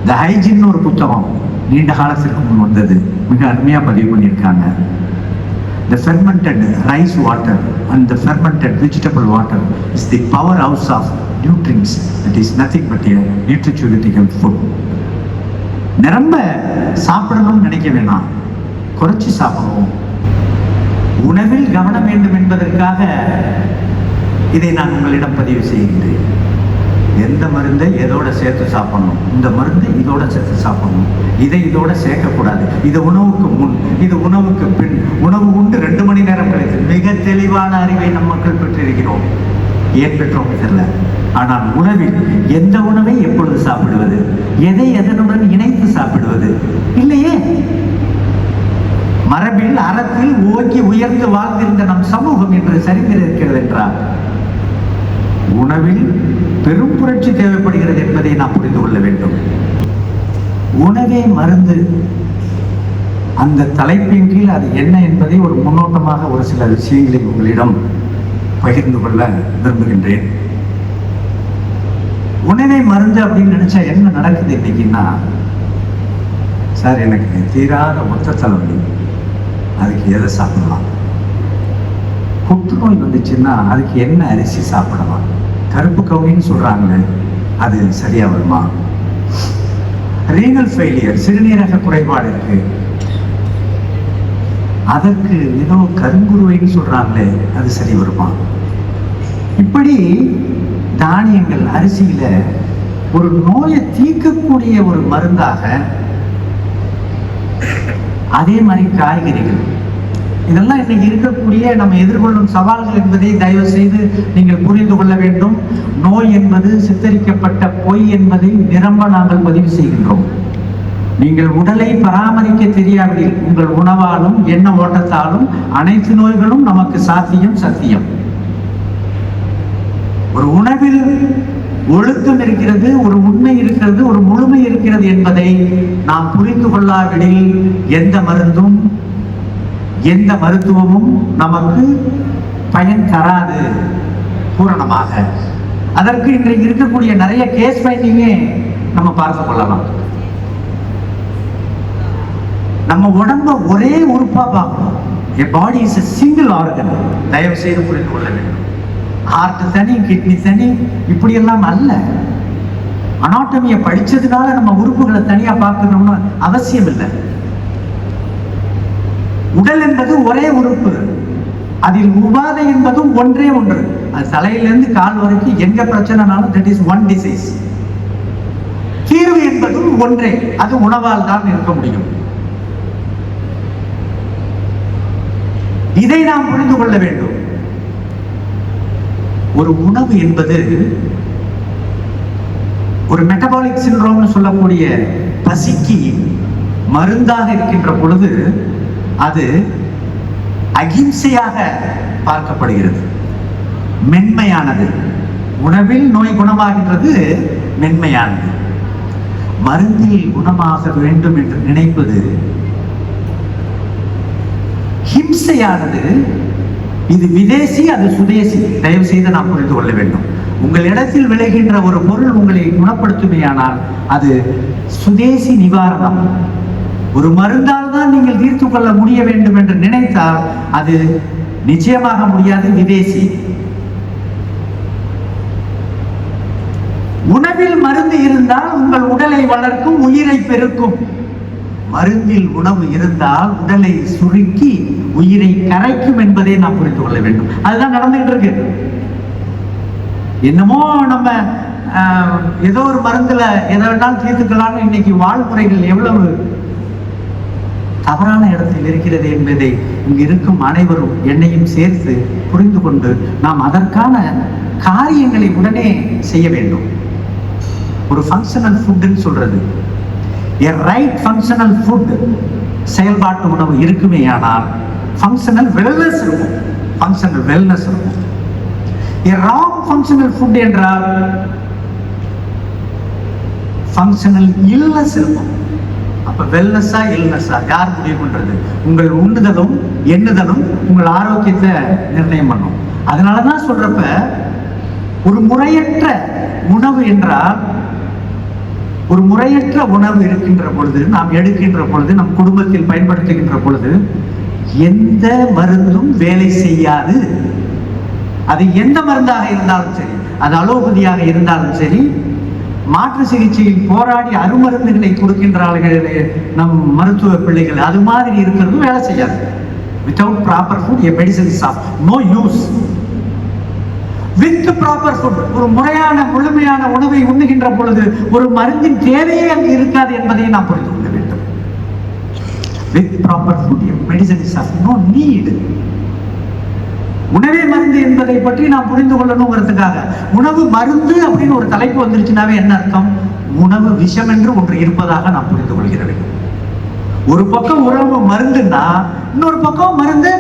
த hygiene ஒரு புத்தகம் நீண்ட காலத்திற்கு முன் வந்தது, மிக அருமையாக பதிவு பண்ணியிருக்காங்க. The fermented rice water and the fermented vegetable water is the powerhouse of nutrients. That is nothing but a nutraceutical food. நிரம்ப சாப்பிடணும்னு நினைக்க வேணாம், குறைச்சி சாப்பிடுவோம். உணவில் கவனம் வேண்டும் என்பதற்காக இதை நான் உங்களிடம் பதிவு செய்கின்றேன். எந்த மருந்தை எதோட சேர்த்து சாப்பிடணும், இந்த மருந்து இதோட சேர்த்து சாப்பிடணும், இதை இதோட சேர்க்கக்கூடாது, இது உணவுக்கு முன், இது உணவுக்கு பின், உணவு உண்டு 2 மணி நேரம் கழித்து, மிக தெளிவான அறிவை நம் மக்கள் பெற்றிருக்கிறோம். ஏன் பெற்றோம் தெரியல. ஆனால் உணவில் எந்த உணவை எப்பொழுது சாப்பிடுவது, எதை எதனுடன் இணைத்து சாப்பிடுவது இல்லையே. மரபில் அறத்தில் ஓங்கி உயர்ந்து வாழ்ந்திருந்த நம் சமூகம் என்று சரிந்திருக்கிறது என்றால் உணவில் பெரும் புரட்சி தேவைப்படுகிறது என்பதை நாம் புரிந்து கொள்ள வேண்டும். உணவே மருந்து, அந்த தலைப்பின் கீழ் அது என்ன என்பதை ஒரு முன்னோட்டமாக ஒரு சில விஷயங்களை உங்களிடம் பகிர்ந்து கொள்ள விரும்புகின்றேன். உணவே மருந்து அப்படின்னு நினைச்சா என்ன நடக்குது இன்னைக்குன்னா, சார் எனக்கு தீராத ஒத்த தலைவலி, அதுக்கு எதை சாப்பிடலாம், புற்றுநோய் வந்துச்சுன்னா அதுக்கு என்ன அரிசி சாப்பிடலாம், கருப்பு கவுனின்னு சொல்றாங்களே அது சரியா வருமா, ரீனல் ஃபெயிலியர் சிறுநீரக குறைபாடு இருக்கு, அதற்கு ஏதோ கருங்குருவைன்னு சொல்றாங்களே அது சரி வருமா. இப்படி தானியங்கள் அரிசியில ஒரு நோயை தீர்க்கக்கூடிய ஒரு மருந்தாக, அதே மாதிரி காய்கறிகள், இதெல்லாம் இன்னைக்கு இருக்கக்கூடிய நம்ம எதிர்கொள்ளும் சவால்கள் என்பதை தயவு செய்து நீங்கள் புரிந்து கொள்ள வேண்டும். நோய் என்பது சித்தரிக்கப்பட்ட பொய் என்பதை நிரம்ப நாங்கள் பதிவு செய்கின்றோம். நீங்கள் உடலை பராமரிக்க தெரியாவிடில் உங்கள் உணவாலும் எண்ண ஓட்டத்தாலும் அனைத்து நோய்களும் நமக்கு சத்தியம். ஒரு உணவில் ஒழுக்கம் இருக்கிறது, ஒரு உண்மை இருக்கிறது, ஒரு முழுமை இருக்கிறது என்பதை நாம் புரிந்து கொள்ளாவிடில் எந்த மருந்தும் எந்த மருத்துவமும் நமக்கு பயன் தராது பூரணமாக. அதற்கு இன்றைக்கு இருக்கக்கூடிய நிறைய கேஸ் ஃபைண்டிங்கே நம்ம பார்த்து கொள்ளலாம். நம்ம உடம்ப ஒரே உறுப்பா பார்க்கணும். A body is a single organ. தயவு செய்து புரிந்து கொள்ள வேண்டும். ஹார்ட் தனி, கிட்னி தனி, இப்படி எல்லாம் அல்ல. அனாட்டமியை படிச்சதுனால நம்ம உறுப்புகளை தனியா பார்க்கணும்னு அவசியம் இல்லை. உடல் என்பது ஒரே உறுப்பு, அதில் உபாதை என்பதும் ஒன்றே ஒன்று. அது தலையிலிருந்து கால் வரைக்கும் எங்க பிரச்சனைனாலும் that is one disease. தீர்வு என்பதும் ஒன்றே, அது உணவால் தான் இருக்க முடியும். இதை நாம் புரிந்து கொள்ள வேண்டும். ஒரு உணவு என்பது ஒரு மெட்டபாலிக் சிண்ட்ரோம்னு சொல்லக்கூடிய பசிக்கு மருந்தாக இருக்கின்ற பொழுது அது அகிம்சையாக பார்க்கப்படுகிறது, மென்மையானது. உணவில் நோய் குணமாகின்றது மென்மையானது. மருந்தில் குணமாக வேண்டும் என்று நினைப்பது ஹிம்சையானது. இது விதேசி, அது சுதேசி. தயவு செய்து நாம் புரிந்து கொள்ள வேண்டும். உங்கள் இடத்தில் விளைகின்ற ஒரு பொருள் உங்களை குணப்படுத்துமையானால் அது சுதேசி நிவாரணம். ஒரு மருந்தால் தான் நீங்கள் தீர்த்து கொள்ள முடிய வேண்டும் என்று நினைத்தால் அது நிச்சயமாக முடியாது, விதேசி. உணவில் மருந்து இருந்தால் உங்கள் உடலை வளர்க்கும், உயிரை பெருக்கும். மருந்தில் உணவு இருந்தால் உடலை சுருக்கி உயிரை கரைக்கும் என்பதை நாம் புரிந்து கொள்ள வேண்டும். அதுதான் நடந்துகிட்டு இருக்கு. என்னமோ நம்ம ஏதோ ஒரு மருந்துல எதை வேணாலும் தீர்த்துக்கலாம்னு இன்னைக்கு வாழ்முறைகள் எவ்வளவு தவறான இடத்தில் இருக்கிறது என்பதை இங்கு இருக்கும் அனைவரும் என்னையும் சேர்த்து புரிந்து கொண்டு நாம் அதற்கான காரியங்களை உடனே செய்ய வேண்டும். ஒரு ஃபங்க்ஷனல் ஃபுட்னு சொல்றது, a right functional food, செயல்பாட்டு உணவு இருக்குமே ஆனால் functional wellness இருக்கும், functional wellness இருக்கும். a wrong functional food என்றால் functional illness இருக்கும். அப்ப வெல்னஸா இல்னஸா யார் முடிவு பண்றது? உங்கள் உண்ணுதலும் எண்ணுதலும் உங்கள் ஆரோக்கியத்தை நிர்ணயம் பண்ணும். அதனாலதான் சொல்றப்ப ஒரு முறையற்ற உணவு என்றால் ஒரு முறையற்ற உணவு இருக்கின்ற பொழுது, நாம் எடுக்கின்ற பொழுது, நம் குடும்பத்தில் பயன்படுத்துகின்ற பொழுது எந்த மருந்தும் வேலை செய்யாது. அது எந்த மருந்தாக இருந்தாலும் சரி, அது அலோபதியாக இருந்தாலும் சரி, மாற்று சிகிச்சையில் போராடி அருமருந்துகளை கொடுக்கின்றார்கள் நம் மருத்துவ பிள்ளைகள், அது மாதிரி இருக்கிறது வேலை செய்யாது. Without proper food, a medicine is of no use. With proper food, ஒரு முறையான முழுமையான உணவை உண்ணுகின்ற பொழுது ஒரு மருந்தின் தேவையே அங்கு இருக்காது என்பதை நாம் புரிந்து கொள்ள வேண்டும். With proper food, a medicine is of no need. உணவே மருந்து என்பதை பற்றி நாம் புரிந்து கொள்ளணுங்கிறதுக்காக உணவு மருந்து அப்படின்னு ஒரு தலைப்பு வந்துருச்சுனாவே என்ன அர்த்தம்? உணவு விஷம் என்று ஒன்று இருப்பதாக நாம் புரிந்து கொள்கிற வேண்டும். ஒரு பக்கம் உணவு மருந்துன்னா இன்னொரு பக்கம் மருந்து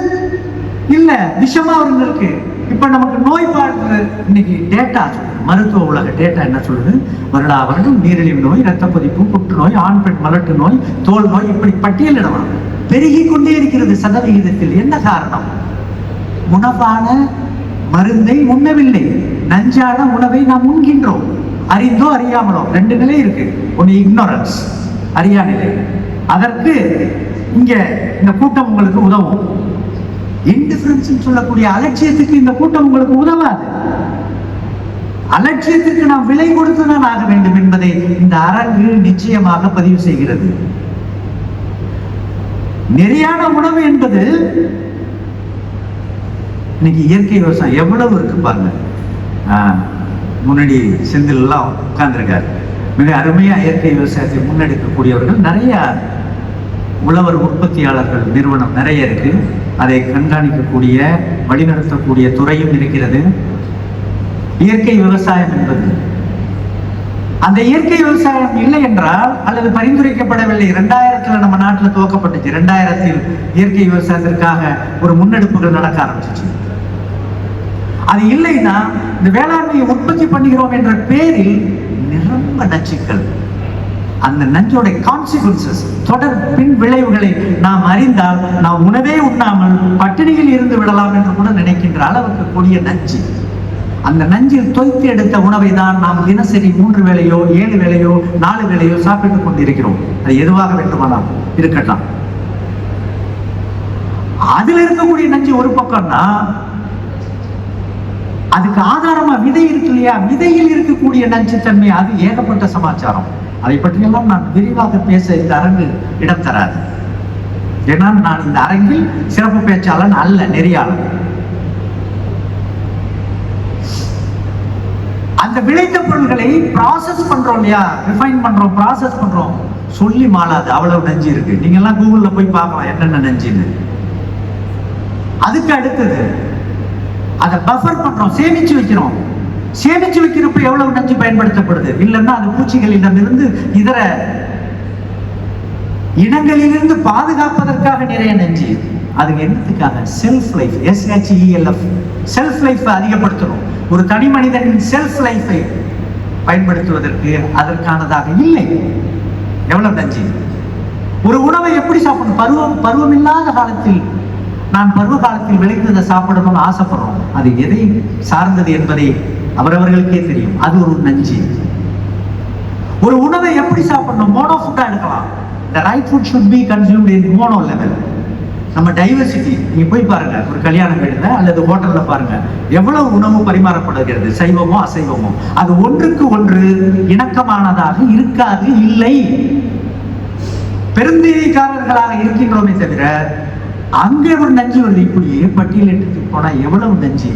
இல்ல, விஷமா இருக்கு. இப்ப நமக்கு நோய்பாடு இன்னைக்கு டேட்டா, மருத்துவ உலக டேட்டா என்ன சொல்லுது? வருடா வருடம் நீரிழிவு நோய், இரத்த கொதிப்பு, புற்றுநோய், ஆண் பெண் மலட்டு நோய், தோல் நோய், இப்படி பட்டியலிடலாம் பெருகி கொண்டே இருக்கிறது சதவிகிதத்தில். என்ன காரணம்? உணவான மருந்தை உண்ணவில்லை, நஞ்சான உணவை நாம் உண்கின்றோம். அறிந்தோ அறியாமலோ ரெண்டு நிலை இருக்கு. ஒன்னு இக்னோரன்ஸ், அறியா நிலை. அதற்கு இங்க இந்த கூட்டம் உங்களுக்கு உதவும். இன்டிஃபரன்ஸ் சொல்லக்கூடிய அலட்சியத்துக்கு இந்த கூட்டம் உங்களுக்கு உதவாது. அலட்சியத்துக்கு நாம் விலை கொடுத்துதான் ஆக வேண்டும் என்பதை இந்த அரங்கு நிச்சயமாக பதிவு செய்கிறது. நெறியான உணவு என்பது இன்னைக்கு இயற்கை விவசாயம் எவ்வளவு இருக்கு பாருங்க. முன்னாடி செந்தில் எல்லாம் உட்கார்ந்துருக்காரு. மிக அருமையா இயற்கை விவசாயத்தை முன்னெடுக்கக்கூடியவர்கள் நிறைய உழவர் உற்பத்தியாளர்கள் நிறுவனம் நிறைய இருக்கு. அதை கண்காணிக்கக்கூடிய வழிநடத்தக்கூடிய துறையும் இருக்கிறது. இயற்கை விவசாயம் என்பது, அந்த இயற்கை விவசாயம் இல்லை என்றால், அல்லது பரிந்துரைக்கப்படவில்லை. 2000 நம்ம நாட்டில் துவக்கப்பட்டுச்சு. 2000 இயற்கை விவசாயத்திற்காக ஒரு முன்னெடுப்புகள் நடக்க ஆரம்பிச்சிச்சு. அது இல்லைன்னா இந்த வேளாண்மையை உற்பத்தி பண்ணுகிறோம் என்ற பேரில் நிரம்ப நச்சுக்கள், அந்த நஞ்சோட கான்சிக்வன்சஸ், தொடர் பின் விளைவுகளை நாம் அறிந்தால் நாம் உணவே உண்ணாமல் பட்டினியில் இருந்து விடலாம் என்று கூட நினைக்கின்ற அளவுக்கு கூடிய நஞ்சு. அந்த நஞ்சில் தோய்த்து எடுத்த உணவை தான் நாம் தினசரி 3 வேளையோ 7 வேளையோ 4 வேளையோ சாப்பிட்டுக் கொண்டிருக்கிறோம். அது எதுவாக வேண்டுமானால் இருக்கட்டும். அதில் இருக்கக்கூடிய நஞ்சு ஒரு பக்கம்னா, அதுக்கு ஆதாரமா விதை இருக்கு இல்லையா? விதையில் இருக்கக்கூடிய நச்சுத்தன்மை, அது ஏகப்பட்ட சமாச்சாரம். அதை பற்றியெல்லாம் நான் விரிவாக பேச இந்த அரங்கு இடம் தராது. ஏன்னா நான் இந்த அரங்கில் சிறப்பு பேச்சாளன் அல்ல, நெறியாளன். அந்த விளைந்த பொருள்களை ப்ராசஸ் பண்றோம் இல்லையா, ரிஃபைன் பண்றோம், ப்ராசஸ் பண்றோம், சொல்லி மாளாது அவ்வளவு நஞ்சு இருக்கு. நீங்க எல்லாம் கூகுள்ல போய் பார்க்கலாம் என்னென்ன நஞ்சுன்னு. அதுக்கு அடுத்தது அதை பஃபர் பண்றோம், சேமிச்சு வைக்கிறோம். சேமிச்சு வைக்கிறப்ப எவ்வளவு நஞ்சு பயன்படுத்தப்படுது? இல்லைன்னா அது பூச்சிகளிடமிருந்து இதர இனங்களிலிருந்து பாதுகாப்பதற்காக நிறைய நஞ்சு. அது என்னத்துக்காக? Self life, SHELF, self life அதிகப்படுத்தணும். ஒரு தனி மனிதனின் செல்ஃப் லைஃபை பயன்படுத்துவதற்கு அதற்கானதாக இல்லை. எவ்வளவு நஞ்சு! ஒரு உணவை எப்படி சாப்பிடணும்? பருவம் இல்லாத காலத்தில், நான் பருவ காலத்தில் விளைந்ததை சாப்பிடணும்னு ஆசைப்படுறோம். அது எதை சார்ந்தது என்பதை அவரவர்களுக்கே தெரியும். அது ஒரு நஞ்சு. ஒரு உணவை எப்படி சாப்பிடணும்? மோனோ ஃபுட்டா எடுக்கலாம். The right food should be consumed in mono level. நம்ம டைவர்சிட்டி, நீங்க போய் பாருங்க, ஒரு கல்யாண வீடுல அல்லது ஹோட்டல்ல பாருங்க, எவ்வளவு உணவு பரிமாறப்படுகிறது, சைவமோ அசைவமோ, அது ஒன்றுக்கு ஒன்று இணக்கமானதாக இருக்காது. இல்லை, பெருந்தேரிக்காரர்களாக இருக்கின்றோமே தவிர அங்கே ஒரு நஞ்சு வருது. இப்படியே பட்டியலிட்டு போனா எவ்வளவு நஞ்சு!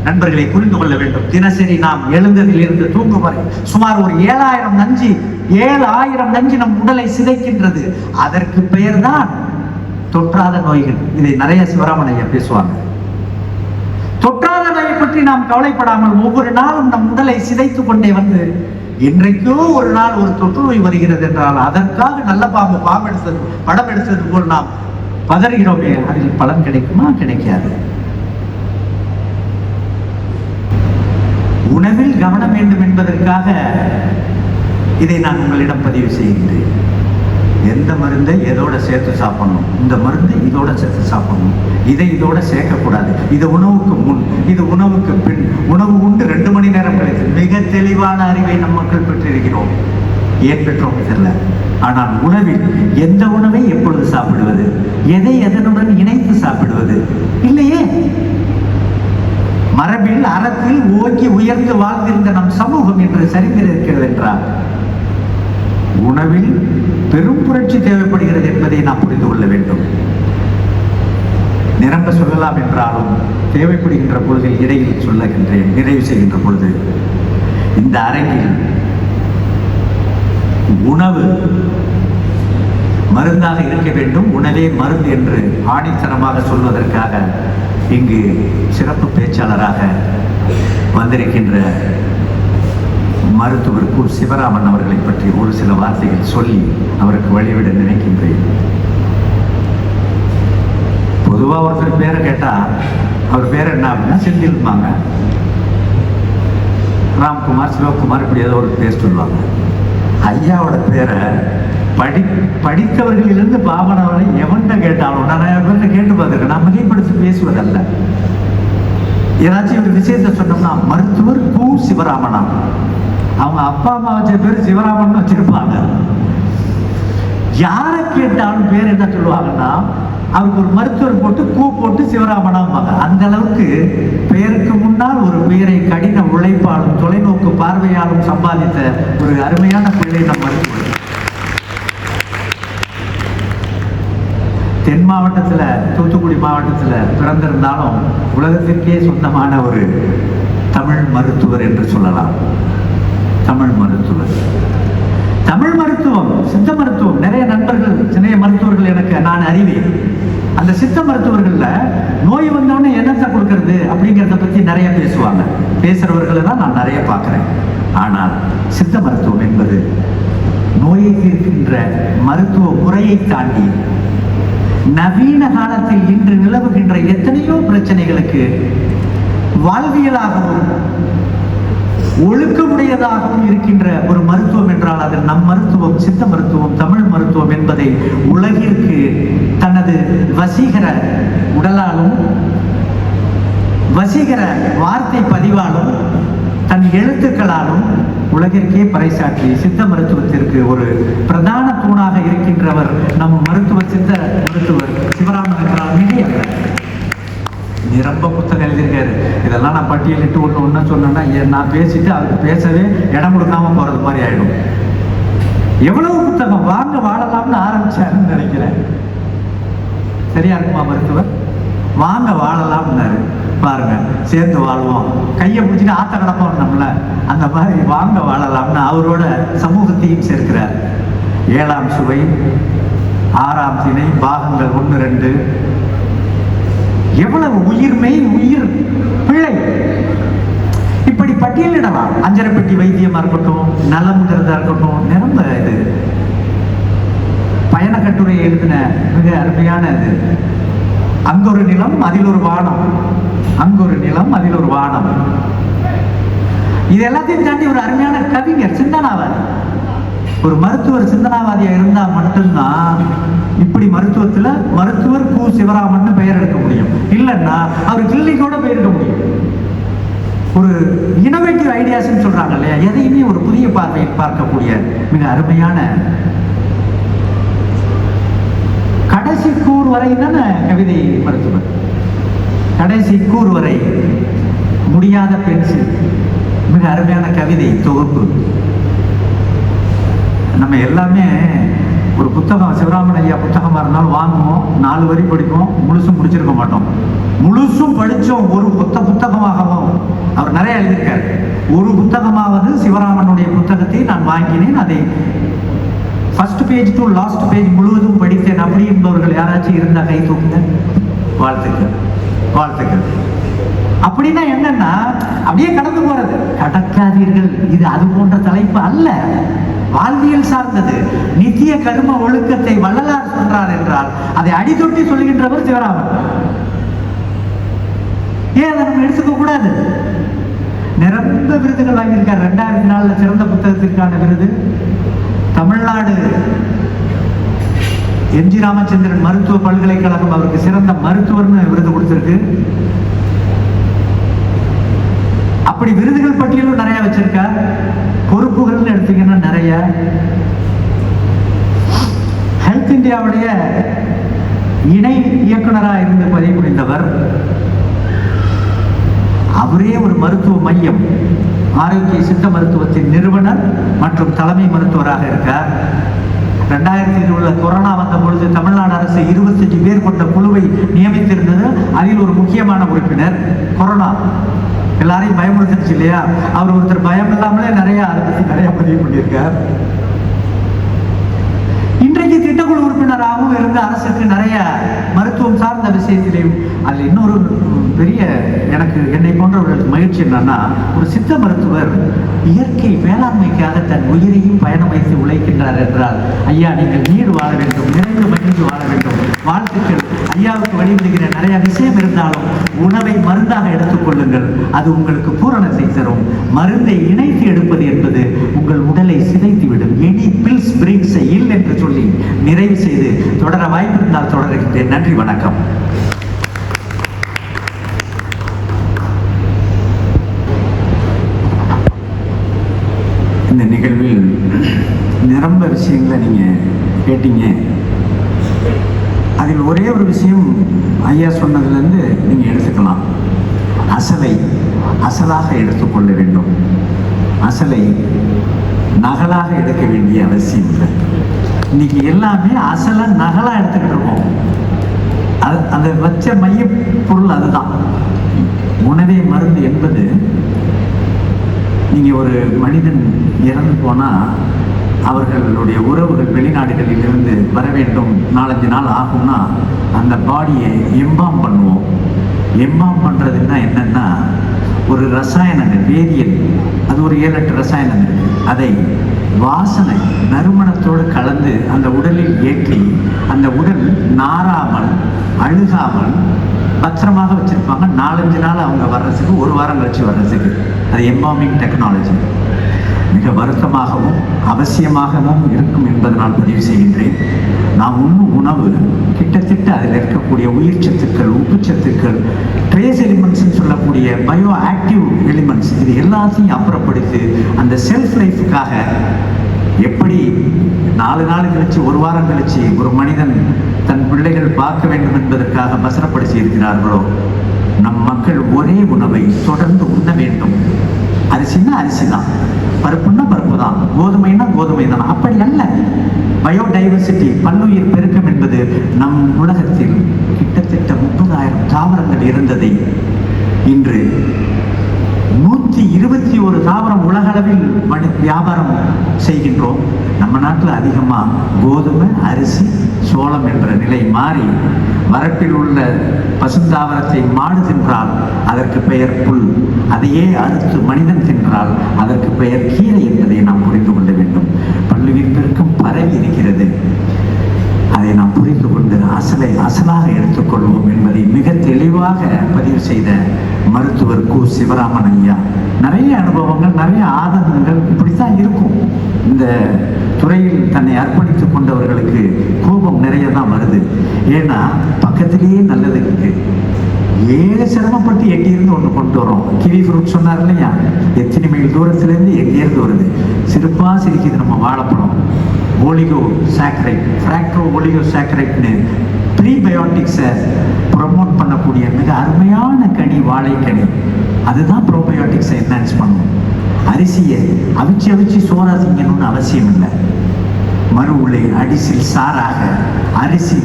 நண்பர்களை புரிந்து கொள்ள வேண்டும். தினசரி நாம் எழுந்ததில் இருந்து தூங்கும் வரை சுமார் ஒரு 7000 நஞ்சு நம் உடலை சிதைக்கின்றது. அதற்கு பெயர் தான் தொற்றாத நோய்கள். இதை நிறைய சிவராமனையா பேசுவாங்க. தொற்றாத நோயை பற்றி நாம் கவலைப்படாமல் ஒவ்வொரு நாளும் நம் உடலை சிதைத்துக் கொண்டே வந்து, இன்றைக்கோ ஒரு நாள் ஒரு தொற்று நோய் வருகிறது என்றால் அதற்காக நல்ல படம் எடுத்தது போல் நாம் பதறுகிறோமே, அதில் பலன் கிடைக்குமா? கிடைக்காது. உணவில் கவனம் வேண்டும் என்பதற்காக இதை நான் உங்களிடம் பதிவு செய்கின்றேன். எந்த மருந்தை எதோட சேர்த்து சாப்பிடணும், இந்த மருந்தை இதோட சேர்த்து சாப்பிடணும், இதை இதோட சேர்க்கக்கூடாது, இது உணவுக்கு முன், இது உணவுக்கு பின், உணவு உண்டு 2 மணி நேரம் கழித்து, மிக தெளிவான அறிவை நம் மக்கள் பெற்றிருக்கிறோம். ஏன் பெற்றோம் தெரியல. ஆனால் உணவில் எந்த உணவை எப்பொழுது சாப்பிடுவது, எதை எதனுடன் இணைத்து சாப்பிடுவது இல்லையே. மரபில் அறத்தில் ஓங்கி உயர்ந்து வாழ்ந்திருந்த நம் சமூகம் என்று சரிந்திருக்கிறது என்றால் உணவில் பெரும் புரட்சி தேவைப்படுகிறது என்பதை நாம் புரிந்து கொள்ள வேண்டும். நிரம்ப சொல்லலாம் என்றாலும் தேவைப்படுகின்ற பொழுது இடையில் சொல்லுகின்றேன். நிறைவு செய்கின்ற பொழுது இந்த அரங்கில் உணவு மருந்தாக இருக்க வேண்டும், உணவே மருந்து என்று ஆணித்தனமாக சொல்வதற்காக இங்கு சிறப்பு பேச்சாளராக வந்திருக்கின்ற மருத்துவர் கு. சிவராமன் அவர்களை பற்றி ஒரு சில வார்த்தைகள் சொல்லி அவருக்கு வழிவிட நினைக்கின்றேன். பொதுவாக ஒருத்தர் பேரை கேட்டால் அவர் பேர் என்ன அப்படின்னா செந்தில்பாங்க, ராம்குமார், சிவகுமார், இப்படி ஏதோ ஒரு பேர் சொல்லுவாங்க. ஐயாவோட பேரை படித்தவர்களிலிருந்து பாவனவரை எவன்கிட்ட கேட்டாலும் நான் பேர்கிட்ட கேட்டு பார்த்துருக்கேன். நான் மிகைப்படுத்தி பேசுவதல்ல. ஏதாச்சும் ஒரு விஷயத்த சொன்னோம்னா மருத்துவர் கு. சிவராமனா, அவங்க அப்பா அம்மா வச்ச பேர் சிவராமன் வச்சிருப்பாங்க. யாரை கேட்டாலும் பேர் என்ன சொல்லுவாங்கன்னா அவருக்கு ஒரு மருத்துவர் போட்டு கூ போட்டு சிவராமனாம்பாங்க. அந்த அளவுக்கு பெயருக்கு முன்னால் ஒரு பெயரை கடின உழைப்பாலும் தொலைநோக்கு பார்வையாலும் சம்பாதித்த ஒரு அருமையான பிள்ளை நம் மருத்துவர். தென் மாவட்டத்தில், தூத்துக்குடி மாவட்டத்தில் பிறந்திருந்தாலும் உலகத்திற்கே சொந்தமான ஒரு தமிழ் மருத்துவர் என்று சொல்லலாம். தமிழ் மருத்துவர், தமிழ் மருத்துவம், சித்த மருத்துவம். நிறைய நண்பர்கள், நிறைய மருத்துவர்கள் எனக்கு நான் அறிவேன். அந்த சித்த மருத்துவர்கள்ல நோய் வந்தோடனே என்னத்தை கொடுக்கறது அப்படிங்கிறத பத்தி நிறைய பேசுவாங்க. பேசுறவர்களை தான் நான் நிறைய பார்க்கிறேன். ஆனால் சித்த மருத்துவம் என்பது நோயை தீர்க்கின்ற மருத்துவ முறையை தாண்டி நவீன காலத்தில் இன்று நிலவுகின்ற எத்தனையோ பிரச்சனைகளுக்கு வாழ்வியலாகவும் ஒழுக்கமுடையதாகவும் இருக்கின்ற ஒரு மருத்துவம் என்றால் அது நம் மருத்துவம், சித்த மருத்துவம், தமிழ் மருத்துவம் என்பதை உலகிற்கு தனது வசீகர உடலாலும் வசீகர வார்த்தை பதிவாலும் தன் எழுத்துக்களாலும் உலகிற்கே பறைசாற்றி சித்த மருத்துவத்திற்கு ஒரு பிரதான தூணாக இருக்கின்றவர் நம் சித்த மருத்துவர் சிவராமன் என்றால் மிகையல்ல. நிரம்ப புத்தகம் எழுதியிருக்காரு. இதெல்லாம் நான் பட்டியலிட்டு ஒன்று சொன்னேன்னா நான் பேசிட்டு அதுக்கு பேசவே இடம் கொடுக்காம போறது மாதிரி ஆயிடும். எவ்வளவு புத்தகம், வாங்க வாழலாம்னு ஆரம்பிச்சாருன்னு நினைக்கிறேன். சரியா இருக்குமா மருத்துவர்? வாங்க வாழலாம்னாரு. பாருங்க, சேர்ந்து வாழ்வோம், கையை பிடிச்சிட்டு ஆத்த கிடப்போம் நம்மள, அந்த மாதிரி வாங்க வாழலாம்னு அவரோட சமூகத்தையும் சேர்க்கிறார். 7ஆம் சுவை, 6ஆம் திணை, பாகங்கள் 1, 2, எவ்வளவு உயிர்மை, உயிர் பிழை, இப்படி பட்டியலிடலாம். அஞ்சரைப்பட்டி வைத்தியமா இருக்கட்டும், நலம்ங்கிறதா இருக்கட்டும், நிரம்ப இது பயண கட்டுரை எழுதின மிக அருமையான இது. அங்கொரு நிலம் அதில் ஒரு வானம், அங்கொரு நிலம் அதில் ஒரு வானம். இது எல்லாத்தையும் தாண்டி ஒரு அருமையான கவிஞர் சிந்தனாவாதி. ஒரு மருத்துவர் சிந்தனாவாதியா இருந்தா மட்டும்தான் இப்படி மருத்துவத்துல மருத்துவர் கு. சிவராமன் பெயர் எடுக்க முடியும். இல்லைன்னா அவர் கிளினிக்கோட பெயர் எடுக்க முடியும். ஒரு இனோவேட்டிவ் ஐடியாஸ் சொல்றாங்க இல்லையா, எதையுமே ஒரு புதிய பார்வையில் பார்க்கக்கூடிய மிக அருமையான கடைசி கூறு வரை தானே கவிதை மருத்துவர். கடைசி கூறு வரை, முடியாத பென்சில், மிக அருமையான கவிதை தொகுப்பு. நம்ம எல்லாமே ஒரு புத்தகம், சிவராமன் ஐயா புத்தகமா இருந்தாலும் வாங்குவோம், 4 வரி படிப்போம், முழுசும் முடிச்சிருக்க மாட்டோம். முழுசும் படிச்சோம் ஒரு புத்தகமாகவும் அவர் நிறைய எழுதியிருக்காரு. ஒரு புத்தகமாவது சிவராமனுடைய புத்தகத்தை நான் வாங்கினேன், அதை first page to last page முழுவதும் படித்தேன் அப்படி என்பவர்கள் யாராச்சும் இருந்தா கை தூக்குங்க. வாழ்த்துக்கள், வாழ்த்துக்கள். அப்படின்னா என்னன்னா அப்படியே கடந்து போறது. கடக்காதீர்கள், இது அது போன்ற தலைப்பு அல்ல, வாழ்வியல் சார்ந்தது. நித்திய கர்ம ஒழுக்கத்தை வள்ளலார் சொல்றார் என்றால் அதை அடித்தொட்டி சொல்லுகின்றவர் சிவராமன். ஏன் அதை நம்ம எடுத்துக்க கூடாது? நிரம்ப விருதுகள் வாங்கியிருக்கார். 2004 சிறந்த புத்தகத்திற்கான விருது, தமிழ்நாடு எம்.ஜி. ராமச்சந்திரன் மருத்துவ பல்கலைக்கழகம் அவருக்கு சிறந்த மருத்துவர்னு விருது கொடுத்திருக்கு. அப்படி விருதுகள் பட்டியலும் நிறைய வச்சிருக்கார். பொறுப்புகள்னு எடுத்தீங்கன்னா நிறைய. ஹெல்த் இந்தியாவுடைய இணை இயக்குனராக இருந்து பதிவு புரிந்தவர். அவரே ஒரு மருத்துவ மையம், ஆரோக்கிய சித்த மருத்துவத்தின் நிறுவனர் மற்றும் தலைமை மருத்துவராக இருக்கார். 2020 கொரோனா வந்த பொழுது தமிழ்நாடு அரசு 25 பேர் கொண்ட குழுவை நியமித்திருந்தது. அதில் ஒரு முக்கியமான உறுப்பினர். கொரோனா எல்லாரையும் பயமுறுத்துச்சு இல்லையா? அவர் ஒருத்தர் பயம் இல்லாமலே அதை பற்றி நிறைய பதிவு பண்ணியிருக்கார். இன்றைக்கு திட்டக்குழு உறுப்பினராகவும் இருந்து அரசுக்கு நிறைய மருத்துவம் சார்ந்த விஷயத்திலையும். அதில் இன்னொரு பெரிய என்னை போன்றவர்களுக்கு மகிழ்ச்சி என்னன்னா, ஒரு சித்த மருத்துவர் இயற்கை வேளாண்மைக்காக தன் உயிரையும் பயணம் வைத்து உழைக்கின்றார் என்றால், ஐயா நீங்கள் நீர் வாழ வேண்டும், நிறைந்து மகிழ்ந்து வாழ வேண்டும், வாழ்த்துக்கள். ஐயாவுக்கு வழிவிடுகிற நிறைய விஷயம் இருந்தாலும் உணவை மருந்தாக எடுத்துக்கொள்ளுங்கள், அது உங்களுக்கு பூரணத்தை தரும். மருந்தை இணைத்து எடுப்பது என்பது உங்கள் உடலை சிதைத்துவிடும். எனி பில்ஸ் பிரிங்ஸ் இல் என்று சொல்லி நிறைவு செய்து தொடர வாய்ப்பு இருந்தால் தொடர்கின்றேன். நன்றி, வணக்கம். இந்த நிகழ்வில் நிரம்ப விஷயங்களை நீங்க கேட்டீங்க. அதில் ஒரே ஒரு விஷயம் ஐயா சொன்னதுலேருந்து நீங்க எடுத்துக்கலாம். அசலாக எடுத்துக்கொள்ள வேண்டும். அசலை நகலாக எடுக்க வேண்டிய அவசியம் இல்லை. இன்னைக்கு எல்லாமே அசலை நகலா எடுத்துக்கிட்டு இருக்கோம். அதை வச்ச மைய பொருள் அதுதான். உணவே மருந்து என்பது, நீங்க ஒரு மனிதன் இறந்து போனா அவர்களுடைய உறவுகள் வெளிநாடுகளில் இருந்து வர வேண்டும், 4-5 நாள் ஆகும்னா அந்த பாடியை எம்பாம் பண்ணுவோம். எம்பாம் பண்றதுன்னா என்னன்னா, ஒரு ரசாயனங்கள், வேதியியல், அது ஒரு 7-8 ரசாயனங்கள், அதை வாசனை நறுமணத்தோடு கலந்து அந்த உடலில் ஏற்றி அந்த உடல் நாராமல் அழுகாமல் பத்திரமாக வச்சிருப்பாங்க. 4-5 நாள் அவங்க வர்றதுக்கு, 1 வாரம் கழிச்சு வர்றதுக்கு. அது எம்பாமிங் டெக்னாலஜி. மிக வருத்தமாகவும் அவசியமாகவும் இருக்கும் என்பதனால் பதிவு செய்கின்றேன். நாம் உண்ணும் உணவு கிட்டத்தட்ட அதில் இருக்கக்கூடிய உயிர் சத்துக்கள், உப்பு சத்துக்கள், ட்ரேஸ் எலிமெண்ட்ஸ் சொல்லக்கூடிய பயோ ஆக்டிவ் எலிமெண்ட்ஸ், இது எல்லாத்தையும் அப்புறப்படுத்தி அந்த செல்ஃப் லைஃபுக்காக எப்படி 4 நாள் கழிச்சு, 1 வாரம் கழிச்சு ஒரு மனிதன் தன் பிள்ளைகள் பார்க்க வேண்டும் என்பதற்காக பசரப்படுத்தி இருக்கிறார்களோ, நம் மக்கள் ஒரே உணவை தொடர்ந்து உண்ண வேண்டும். அரிசின்னா அரிசி தான், பருப்புன்னா பருப்பு தான், கோதுமைன்னா கோதுமை தான். அப்படி அல்ல. பயோடைவர்சிட்டி, பல்லுயிர் பெருக்கம் என்பது நம் உலகத்தில் கிட்டத்தட்ட 30,000 தாவரங்கள் இருந்ததை இன்று 121 தாவரம் உலக அளவில் வியாபாரம் செய்கின்றோம். நம்ம நாட்டில் அதிகமாக கோதுமை, அரிசி, சோளம் என்ற நிலை மாறி வரப்பில் உள்ள பசுந்தாவரத்தை மாடு தின்றால் அதற்கு பெயர் புல், அதையே அறுத்து மனிதன் தின்றால் அதற்கு பெயர் கீரை என்பதை நாம் புரிந்து கொள்ள வேண்டும். பல்லுயிர் பெருக்கம் பரவி இருக்கிறது. அதை நாம் புரிந்து கொண்டு அசலாக எடுத்துக்கொள்வோம் என்பதை மிக தெளிவாக பதிவு செய்த மருத்துவர் கு. சிவராமன் ஐயா. நிறைய அனுபவங்கள், நிறைய ஆதங்கங்கள் இப்படித்தான் இருக்கும். இந்த துறையில் தன்னை அர்ப்பணித்துக் கொண்டவர்களுக்கு கோபம் நிறைய தான் வருது. ஏன்னா பக்கத்திலேயே நல்லது இருக்கு. ஏழு சிரமப்பட்டு எங்கிருந்து ஒன்று கொண்டு வரோம். கிவி ஃப்ரூட் சொன்னார் இல்லையா, எத்தனை மைல் தூரத்திலேருந்து எங்கேருந்து வருது. சிறப்பாக சிரிக்குது நம்ம வாழைப்பழம். ஒலிகோ சாக்கரைட், ஃப்ராக்டோ ஒலிகோ சாக்கரைட்னு ப்ரீபயோட்டிக்ஸை ப்ரொமோட் பண்ணக்கூடிய மிக அருமையான கனி வாழைக்கனி. அதுதான் ப்ரோபயோட்டிக்ஸை என்ஹான்ஸ் பண்ணும். அரிசியை அவிச்சு சோறா திங்கணும்னு அவசியம் இல்லை. மறு உலை அடிசில் சாராக, அரிசி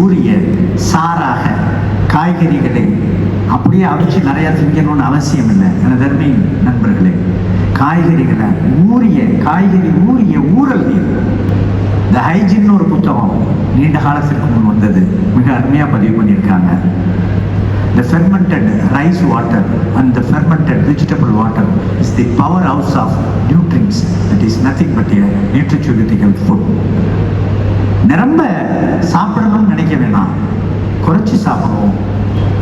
ஊறிய சாராக, காய்கறிகளை அப்படியே அவிச்சு நிறையா திங்கணும்னு அவசியம் இல்லை. எனதருமை நண்பர்களே, காய்கறிகளை காய்கறி ஊறிய ஊறல் நீர். த ஹைஜின் ஒரு புத்தகம் நீண்ட காலத்திற்கு முன் வந்தது, மிக அருமையாக பதிவு பண்ணியிருக்காங்க. The fermented rice water and the fermented vegetable water is the powerhouse of nutrients. That is nothing but a nutraceutical food. நிரம்ப சாப்பிடணும்னு நினைக்க வேணாம், குறைச்சி சாப்பிடுவோம்,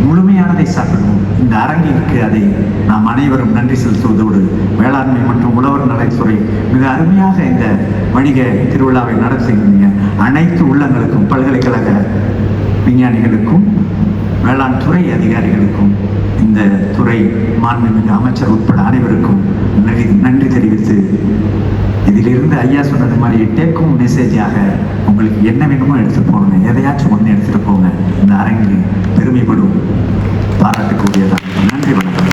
முழுமையானதை சாப்பிடுவோம். இந்த அரங்கிற்கு அதை நாம் அனைவரும் நன்றி செலுத்துவதோடு, வேளாண்மை மற்றும் உழவர் நலத்துறை மிக அருமையாக இந்த வணிக திருவிழாவை நடத்துகின்ற அனைத்து உள்ளங்களுக்கும், பல்கலைக்கழக விஞ்ஞானிகளுக்கும், வேளாண் துறை அதிகாரிகளுக்கும் இந்த துறை மாண்புமிகு அமைச்சர் உட்பட அனைவருக்கும் நன்றி தெரிவித்து, இதிலிருந்து ஐயா சொன்னது மாதிரி டேக் ஹோம் மெசேஜாக உங்களுக்கு என்ன வேணுமோ எடுத்துட்டு போங்க, எதையாச்சும் ஒன்று எடுத்துட்டு போங்க. இந்த அரங்கில் பெருமைப்படும், பாராட்டக்கூடியதான். நன்றி, வணக்கம்.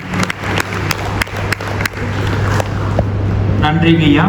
நன்றிங்க ஐயா.